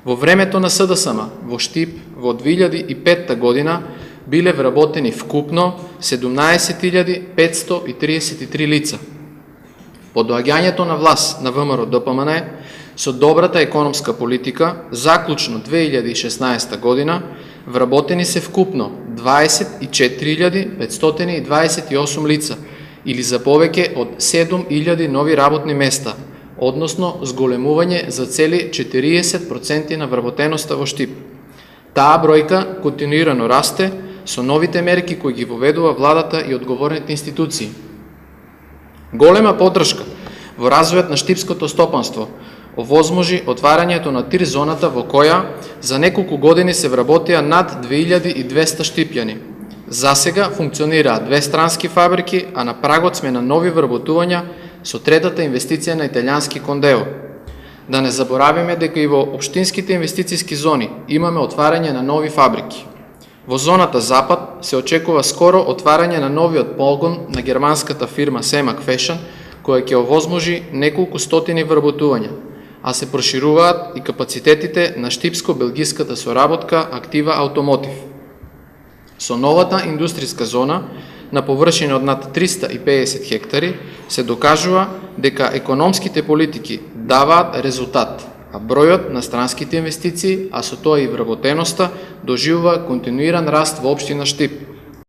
Во времето на СДСМ во Штип во 2005 година биле вработени вкупно 17.533 лица. По доаѓањето на власт на ВМРО ДПМН со добрата економска политика, заклучно 2016 година, вработени се вкупно 24.528 лица, или за повеќе од 7.000 нови работни места, односно зголемување за цели 40% на вработеноста во Штип. Таа бројка континуирано расте со новите мерки кои ги воведува владата и одговорните институции. Голема поддршка во развојот на штипското стопанство овозможи отварањето на тир зоната во која за неколку години се вработија над 2200 штипјани. Засега функционираат 2 странски фабрики, а на прагот сме на нови вработувања со третата инвестиција на италијански Кондео. Да не заборавиме дека и во општинските инвестициски зони имаме отварање на нови фабрики. Во зоната Запад се очекува скоро отварање на новиот погон на германската фирма Семак Фешн, која ќе овозможи неколку стотини вработувања, а се прошируваат и капацитетите на штипско-белгиската соработка Актива Автомотив. Со новата индустријска зона на површина од над 350 хектари се докажува дека економските политики даваат резултат, а бројот на странските инвестиции, а со тоа и вработеноста, доживува континуиран раст во општина Штип.